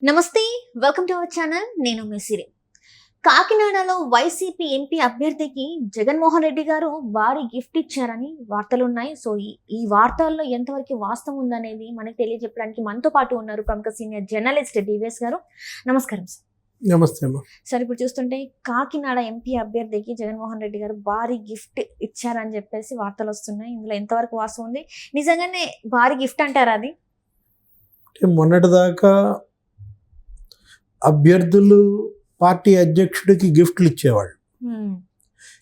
నమస్తే, welcome to our channel. నేను మీ సిరి. కాకినాడలో వైసీపీ ఎంపీ అభ్యర్థికి జగన్మోహన్ రెడ్డి గారు భారీ గిఫ్ట్ ఇచ్చారని వార్తలున్నాయి. సో ఈ వార్తల్లో ఎంతవరకు వాస్తవం ఉందనేది మనకి తెలియజెప్పడానికి మనతో పాటు ఉన్నారు ప్రముఖ సీనియర్ జర్నలిస్ట్ డివిఎస్ గారు. నమస్కారం సార్. నమస్తే అమ్మా. సార్, ఇప్పుడు చూస్తుంటే కాకినాడ ఎంపీ అభ్యర్థికి జగన్మోహన్ రెడ్డి గారు భారీ గిఫ్ట్ ఇచ్చారని చెప్పేసి వార్తలు వస్తున్నాయి. ఇందులో ఎంతవరకు వాస్తవం ఉంది? నిజంగానే భారీ గిఫ్ట్ అంటారా అది? మొన్నటిదాకా అభ్యర్థులు పార్టీ అధ్యక్షుడికి గిఫ్ట్లు ఇచ్చేవాళ్ళు.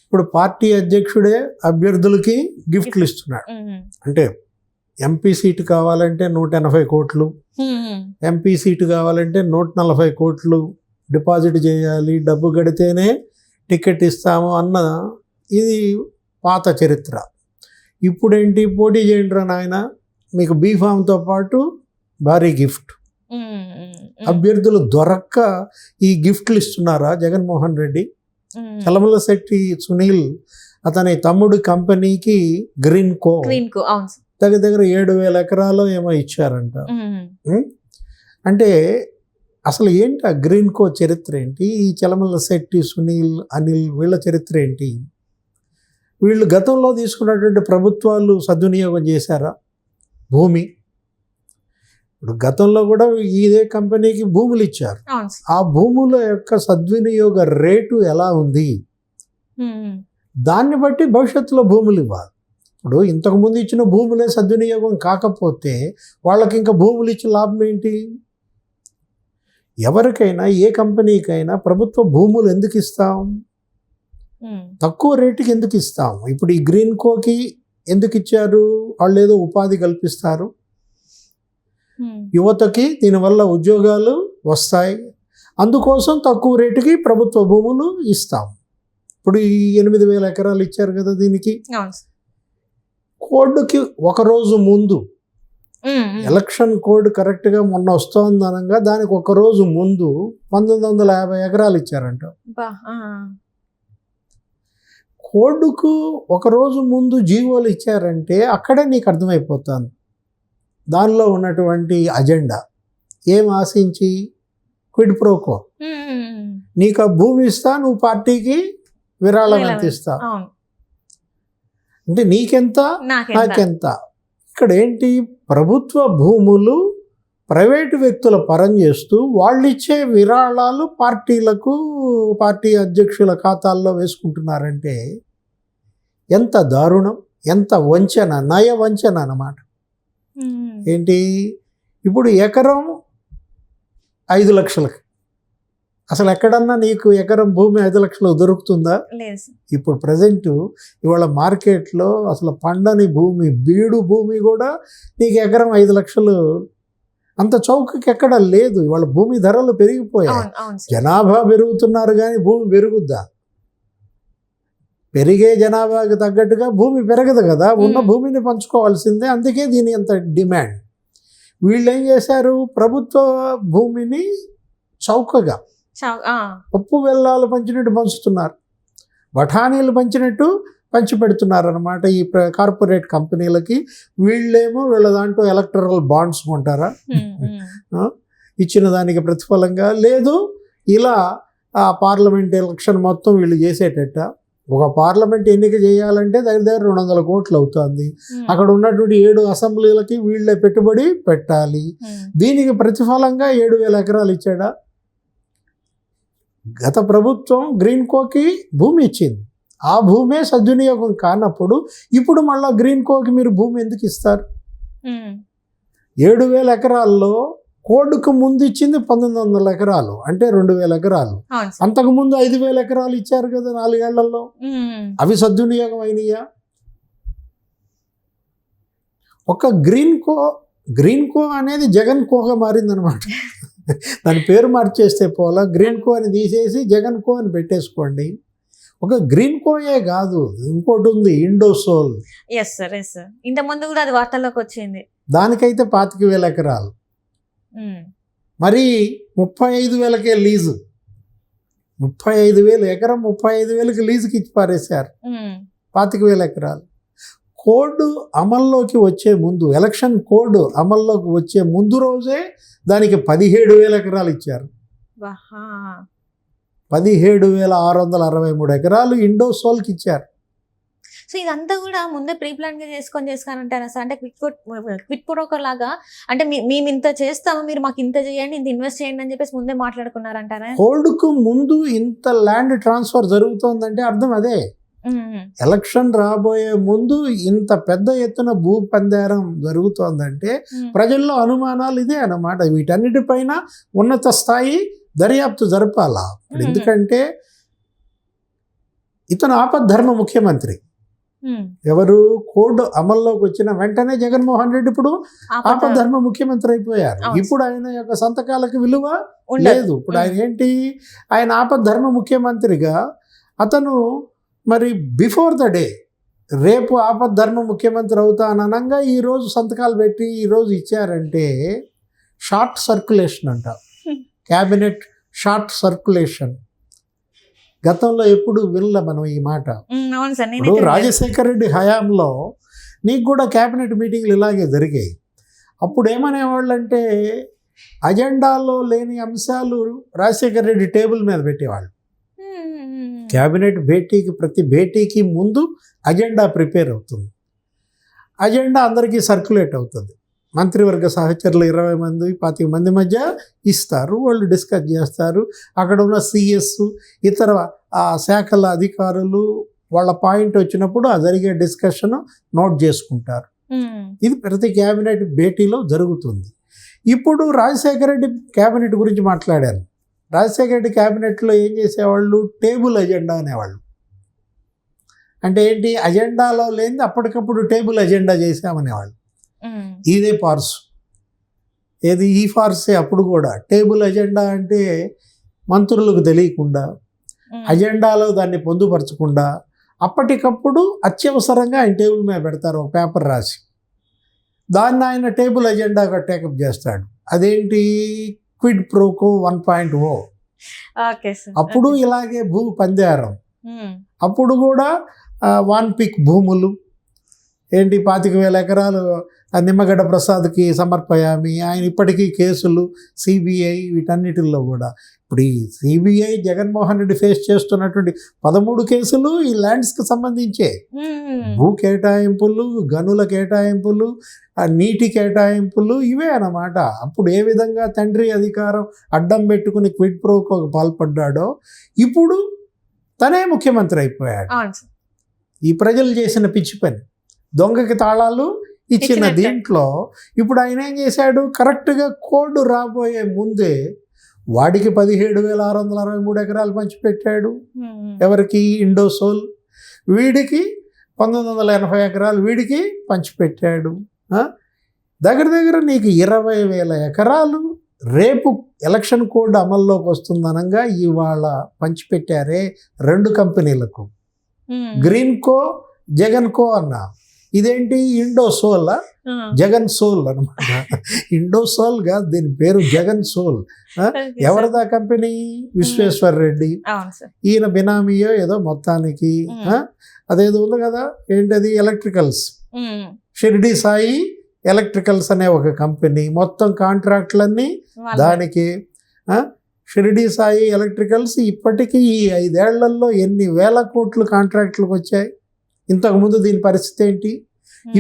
ఇప్పుడు పార్టీ అధ్యక్షుడే అభ్యర్థులకి గిఫ్ట్లు ఇస్తున్నాడు. అంటే ఎంపీ సీటు కావాలంటే 180 కోట్లు, ఎంపీ సీటు కావాలంటే 140 కోట్లు డిపాజిట్ చేయాలి, డబ్బు కడితేనే టికెట్ ఇస్తాము అన్న ఇది పాత చరిత్ర. ఇప్పుడేంటి, పోటీ చేయండి రా నాయన, మీకు బీఫామ్తో పాటు భారీ గిఫ్ట్. అభ్యర్థులు దొరక్క ఈ గిఫ్ట్లు ఇస్తున్నారా జగన్మోహన్ రెడ్డి? చలమలశెట్టి సునీల్ అతని తమ్ముడి కంపెనీకి గ్రీన్ కో దగ్గర 7,000 ఎకరాలు ఏమో ఇచ్చారంట. అంటే అసలు ఏంటి ఆ గ్రీన్ కో చరిత్ర ఏంటి? ఈ చలమలశెట్టి సునీల్, అనిల్ వీళ్ళ చరిత్ర ఏంటి? వీళ్ళు గతంలో తీసుకున్నటువంటి ప్రభుత్వాలు సద్వినియోగం చేశారా భూమి? ఇప్పుడు గతంలో కూడా ఇదే కంపెనీకి భూములు ఇచ్చారు. ఆ భూముల యొక్క సద్వినియోగ రేటు ఎలా ఉంది, దాన్ని బట్టి భవిష్యత్తులో భూములు ఇవ్వాలి. ఇప్పుడు ఇంతకుముందు ఇచ్చిన భూములే సద్వినియోగం కాకపోతే వాళ్ళకి ఇంకా భూములు ఇచ్చిన లాభం ఏంటి? ఎవరికైనా ఏ కంపెనీకైనా ప్రభుత్వ భూములు ఎందుకు ఇస్తాం? తక్కువ రేటుకి ఎందుకు ఇస్తాం? ఇప్పుడు ఈ గ్రీన్ కోకి ఎందుకు ఇచ్చారు? వాళ్ళు ఏదో ఉపాధి కల్పిస్తారు, యువతకి దీనివల్ల ఉద్యోగాలు వస్తాయి, అందుకోసం తక్కువ రేటుకి ప్రభుత్వ భూములు ఇస్తాం. ఇప్పుడు ఈ 8,000 ఎకరాలు ఇచ్చారు కదా, దీనికి కోడ్కి ఒకరోజు ముందు, ఎలక్షన్ కోడ్ కరెక్ట్గా మొన్న వస్తోందనగా దానికి ఒకరోజు ముందు 1,950 ఎకరాలు ఇచ్చారంట. కోడ్కు ఒకరోజు ముందు జీవోలు ఇచ్చారంటే అక్కడే నీకు అర్థమైపోతుంది దానిలో ఉన్నటువంటి అజెండా. ఏం ఆశించి? Quid pro quo. నీకు ఆ భూమి ఇస్తా, నువ్వు పార్టీకి విరాళం ఎంత ఇస్తా, అంటే నీకెంత నాకెంత. ఇక్కడ ఏంటి, ప్రభుత్వ భూములు ప్రైవేటు వ్యక్తుల పరం చేస్తూ వాళ్ళు ఇచ్చే విరాళాలు పార్టీలకు, పార్టీ అధ్యక్షుల ఖాతాల్లో వేసుకుంటున్నారంటే ఎంత దారుణం, ఎంత వంచన, నయ వంచన అన్నమాట. ఏంటి, ఇప్పుడు ఎకరం 5 లక్షలకి, అసలు ఎక్కడన్నా నీకు ఎకరం భూమి 5 లక్షలు దొరుకుతుందా? ఇప్పుడు ప్రజెంట్ ఇవాళ మార్కెట్లో అసలు పండని భూమి, బీడు భూమి కూడా నీకు ఎకరం 5 లక్షలు అంత చౌకకి ఎక్కడ లేదు. ఇవాళ భూమి ధరలు పెరిగిపోయాయి. జనాభా పెరుగుతున్నారు కానీ భూమి పెరుగుద్దా? పెరిగే జనాభాకి తగ్గట్టుగా భూమి పెరగదు కదా, ఉన్న భూమిని పంచుకోవాల్సిందే. అందుకే దీని అంత డిమాండ్. వీళ్ళు ఏం చేశారు, ప్రభుత్వ భూమిని చౌకగా పప్పు బెల్లాలు పంచినట్టు పంచుతున్నారు, బఠానీలు పంచినట్టు పంచి పెడుతున్నారు అనమాట ఈ కార్పొరేట్ కంపెనీలకి. వీళ్ళేమో వీళ్ళ దాంట్లో ఎలక్టరల్ బాండ్స్ కొంటారా, ఇచ్చిన దానికి ప్రతిఫలంగా లేదు. ఇలా ఆ పార్లమెంట్ ఎలక్షన్ మొత్తం వీళ్ళు చేసేటట్ట. ఒక పార్లమెంట్ ఎన్నిక చేయాలంటే దగ్గర 200 కోట్లు అవుతుంది. అక్కడ ఉన్నటువంటి 7 అసెంబ్లీలకి వీళ్ళే పెట్టుబడి పెట్టాలి. దీనికి ప్రతిఫలంగా 7,000 ఎకరాలు ఇచ్చాడా? గత ప్రభుత్వం గ్రీన్ కోకి భూమి ఇచ్చింది, ఆ భూమే సద్వినియోగం కానప్పుడు ఇప్పుడు మళ్ళీ గ్రీన్ కోకి మీరు భూమి ఎందుకు ఇస్తారు? 7,000 ఎకరాల్లో కోడ్కు ముందు ఇచ్చింది 1,900 ఎకరాలు, అంటే 2,000 ఎకరాలు. అంతకుముందు 5,000 ఎకరాలు ఇచ్చారు కదా 4 ఏళ్లలో. అవి సద్వినియోగం అయినాయా? ఒక గ్రీన్ కో అనేది జగన్ కోగా మారిందనమాట. దాని పేరు మార్చేస్తే పోలా, గ్రీన్ కో అని తీసేసి జగన్ కో అని పెట్టేసుకోండి. ఒక గ్రీన్ కోయే కాదు, ఇంకోటి ఉంది, ఇండోసోల్. ఇంత ముందు కూడా అది వార్తల్లోకి వచ్చింది. దానికైతే 25,000 ఎకరాలు, మరి 35,000కే లీజు. 35,000 ఎకరం 35,000కి లీజుకి ఇచ్చి పారేశారు. 25,000 ఎకరాలు. కోడ్ అమల్లోకి వచ్చే ముందు, ఎలక్షన్ కోడ్ అమల్లోకి వచ్చే ముందు రోజే దానికి 17,000 ఎకరాలు ఇచ్చారు. 17,663 ఎకరాలు ఇండోసోల్కి ఇచ్చారు. సో ఇదంతా కూడా ముందే ప్రీ ప్లాన్ గా చేసుకుంటారా సార్? అంటే క్విట్ ప్రోకర్ లాగా, అంటే మేము ఇంత చేస్తాము, మీరు మాకు ఇంత చేయండి, ఇంత ఇన్వెస్ట్ చేయండి అని చెప్పేసి ముందే మాట్లాడుకున్నారంటారా? కోడ్కు ముందు ఇంత ల్యాండ్ ట్రాన్స్ఫర్ జరుగుతోందంటే అర్థం అదే. ఎలక్షన్ రాబోయే ముందు ఇంత పెద్ద ఎత్తున భూ పందేరం జరుగుతోందంటే ప్రజల్లో అనుమానాలు ఇదే అన్నమాట. వీటన్నిటిపైన ఉన్నత స్థాయి దర్యాప్తు జరపాలా. ఎందుకంటే ఇతను ఆపద్ధర్మ ముఖ్యమంత్రి. ఎవరు? కోడ్ అమల్లోకి వచ్చిన వెంటనే జగన్మోహన్ రెడ్డి ఇప్పుడు ఆపద్ధర్మ ముఖ్యమంత్రి అయిపోయారు. ఇప్పుడు ఆయన యొక్క సంతకాలకు విలువ లేదు. ఇప్పుడు ఆయన ఏంటి? ఆయన ఆపద్ధర్మ ముఖ్యమంత్రిగా అతను మరి బిఫోర్ ద డే రేపు ఆపద్ధర్మ ముఖ్యమంత్రి అవుతాననంగా ఈరోజు సంతకాలు పెట్టి ఈరోజు ఇచ్చారంటే షార్ట్ సర్క్యులేషన్ అంట. Cabinet short circulation. గతంలో ఎప్పుడు వినలే మనం ఈ మాట. ఇప్పుడు రాజశేఖర రెడ్డి హయాంలో నీకు కూడా క్యాబినెట్ మీటింగ్లు ఇలాగే జరిగాయి. అప్పుడు ఏమనేవాళ్ళు అంటే అజెండాలో లేని అంశాలు రాజశేఖర రెడ్డి టేబుల్ మీద పెట్టేవాళ్ళు. క్యాబినెట్ భేటీకి, ప్రతి భేటీకి ముందు అజెండా ప్రిపేర్ అవుతుంది. అజెండా అందరికీ సర్క్యులేట్ అవుతుంది. మంత్రివర్గ సహచరులు 20 మంది 25 మంది మధ్య ఇస్తారు. వాళ్ళు డిస్కస్ చేస్తారు. అక్కడ ఉన్న సిఎస్, ఇతర శాఖల అధికారులు వాళ్ళ పాయింట్ వచ్చినప్పుడు ఆ జరిగే డిస్కషన్ నోట్ చేసుకుంటారు. ఇది ప్రతి క్యాబినెట్ భేటీలో జరుగుతుంది. ఇప్పుడు రాజశేఖర రెడ్డి క్యాబినెట్ గురించి మాట్లాడారు. రాజశేఖర రెడ్డి క్యాబినెట్లో ఏం చేసేవాళ్ళు? టేబుల్ ఎజెండా అనేవాళ్ళు. అంటే ఏంటి? అజెండాలో లేనిది అప్పటికప్పుడు టేబుల్ ఎజెండా చేసామనేవాళ్ళు. ఇదే ఫార్స్. ఏది? ఈ ఫార్సే. అప్పుడు కూడా టేబుల్ ఎజెండా అంటే మంత్రులకు తెలియకుండా, అజెండాలో దాన్ని పొందుపరచకుండా అప్పటికప్పుడు అత్యవసరంగా ఆయన టేబుల్ మీద పెడతారు ఒక పేపర్ రాసి. దాన్ని ఆయన టేబుల్ ఎజెండాగా టేకప్ చేస్తాడు. అదేంటి? Quid pro quo 1.0. అప్పుడు ఇలాగే భూ పందేరం. అప్పుడు కూడా వాన్ పిక్ భూములు ఏంటి 25,000 ఎకరాలు నిమ్మగడ్డ ప్రసాద్కి సమర్పయామి. ఆయన ఇప్పటికీ కేసులు సిబిఐ వీటన్నిటిల్లో కూడా. ఇప్పుడు ఈ సిబిఐ జగన్మోహన్ రెడ్డి ఫేస్ చేస్తున్నటువంటి 13 కేసులు ఈ ల్యాండ్స్కి సంబంధించే. భూ కేటాయింపులు, గనుల కేటాయింపులు, నీటి కేటాయింపులు ఇవే అన్నమాట. అప్పుడు ఏ విధంగా తండ్రి అధికారం అడ్డం పెట్టుకుని క్విడ్ ప్రోకోకు పాల్పడ్డాడో ఇప్పుడు తనే ముఖ్యమంత్రి అయిపోయాడు. ఈ ప్రజలు చేసిన పిచ్చి పని, దొంగకి తాళాలు ఇచ్చిన దీంట్లో ఇప్పుడు ఆయన ఏం చేశాడు? కరెక్ట్గా కోడ్ రాబోయే ముందే వాడికి 17,663 ఎకరాలు పంచిపెట్టాడు. ఎవరికి? ఇండోసోల్. వీడికి 1980 ఎకరాలు వీడికి పంచిపెట్టాడు. దగ్గర దగ్గర నీకు 20,000 ఎకరాలు రేపు ఎలక్షన్ కోడ్ అమల్లోకి వస్తుందనగా ఇవాళ పంచిపెట్టారే 2 కంపెనీలకు, గ్రీన్కో, జగన్కో అన్నా. ఇదేంటి? ఇండోసోల్, జగన్ సోల్ అనమాట. ఇండోసోల్ గా దీని పేరు జగన్ సోల్. ఎవరిదా కంపెనీ? విశ్వేశ్వర రెడ్డి. ఈయన బినామీయో ఏదో మొత్తానికి. అదేదో ఉంది కదా, ఏంటది? ఎలక్ట్రికల్స్. షిరిడి సాయి ఎలక్ట్రికల్స్ అనే ఒక కంపెనీ. మొత్తం కాంట్రాక్ట్లన్నీ దానికి. షిరిడి సాయి ఎలక్ట్రికల్స్ ఇప్పటికీ ఈ 5 ఏళ్లలో ఎన్ని వేల కోట్లు కాంట్రాక్ట్లకు వచ్చాయి. ఇంతకుముందు దీని పరిస్థితి ఏంటి?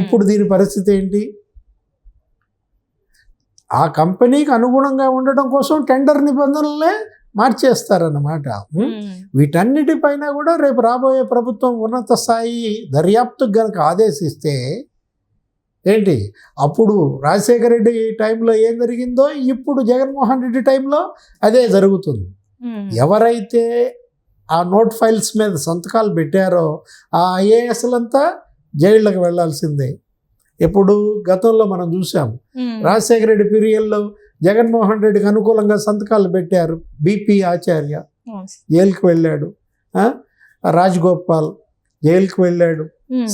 ఇప్పుడు దీని పరిస్థితి ఏంటి? ఆ కంపెనీకి అనుగుణంగా ఉండడం కోసం టెండర్ నిబంధనలే మార్చేస్తారన్నమాట. వీటన్నిటిపైన కూడా రేపు రాబోయే ప్రభుత్వం ఉన్నత స్థాయి దర్యాప్తుకు గనక ఆదేశిస్తే ఏంటి? అప్పుడు రాజశేఖర రెడ్డి టైంలో ఏం జరిగిందో ఇప్పుడు జగన్మోహన్ రెడ్డి టైంలో అదే జరుగుతుంది. ఎవరైతే ఆ నోట్ ఫైల్స్ మీద సంతకాలు పెట్టారో ఆ ఐఏఎస్లంతా జైళ్ళకి వెళ్లాల్సిందే. ఎప్పుడు? గతంలో మనం చూసాం. రాజశేఖర రెడ్డి పీరియడ్లో జగన్మోహన్ రెడ్డికి అనుకూలంగా సంతకాలు పెట్టారు. బిపి ఆచార్య జైలుకి వెళ్ళాడు. రాజగోపాల్ జైలుకి వెళ్ళాడు.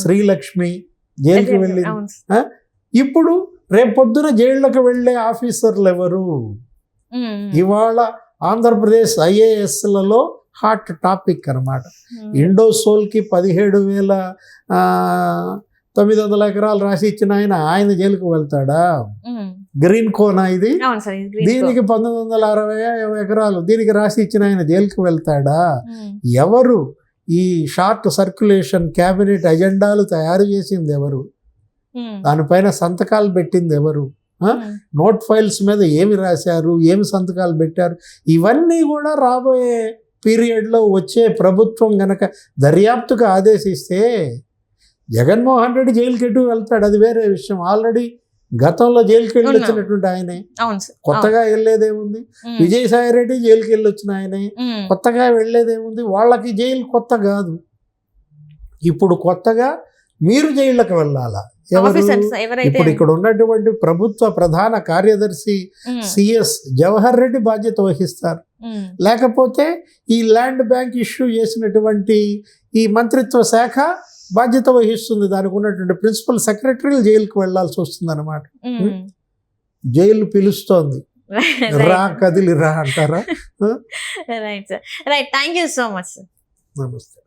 శ్రీలక్ష్మి జైలుకి వెళ్ళింది. ఇప్పుడు రేపొద్దున జైళ్ళకి వెళ్ళే ఆఫీసర్లు ఎవరు? ఇవాళ ఆంధ్రప్రదేశ్ ఐఏఎస్లలో హాట్ టాపిక్ అన్నమాట. ఇండోసోల్కి 17,000 900 ఎకరాలు రాసి ఇచ్చిన ఆయన జైలుకు వెళ్తాడా? గ్రీన్ కోనా ఇది? అవును సార్, ఇది దీనికి 1960 ఎకరాలు దీనికి రాసి ఇచ్చిన ఆయన జైలుకు వెళ్తాడా? ఎవరు ఈ షార్ట్ సర్క్యులేషన్ క్యాబినెట్ ఎజెండాలు తయారు చేసింది ఎవరు? దానిపైన సంతకాలు పెట్టింది ఎవరు? నోట్ ఫైల్స్ మీద ఏమి రాశారు, ఏమి సంతకాలు పెట్టారు? ఇవన్నీ కూడా రాబోయే పీరియడ్లో వచ్చే ప్రభుత్వం గనక దర్యాప్తుకు ఆదేశిస్తే జగన్మోహన్ రెడ్డి జైలుకి ఎటు వెళ్తాడు, అది వేరే విషయం. ఆల్రెడీ గతంలో జైలుకి వెళ్ళి వచ్చినటువంటి ఆయనే, కొత్తగా వెళ్ళేదేముంది? విజయసాయి రెడ్డి జైలుకి వెళ్ళి వచ్చిన ఆయనే, కొత్తగా వెళ్ళేదేముంది? వాళ్ళకి జైలు కొత్త కాదు. ఇప్పుడు కొత్తగా మీరు జైళ్ళకి వెళ్ళాలా? ఇప్పుడు ఇక్కడ ఉన్నటువంటి ప్రభుత్వ ప్రధాన కార్యదర్శి సిఎస్ జవహర్ రెడ్డి బాధ్యత వహిస్తారు. లేకపోతే ఈ ల్యాండ్ బ్యాంక్ ఇష్యూ చేసినటువంటి ఈ మంత్రిత్వ శాఖ బాధ్యత వహిస్తుంది. దానికి ఉన్నటువంటి ప్రిన్సిపల్ సెక్రటరీలు జైలుకి వెళ్లాల్సి వస్తుంది అనమాట. జైలు పిలుస్తోంది, రా కదిలి రా అంటారా? Right sir, right. Thank you so much sir. నమస్తే.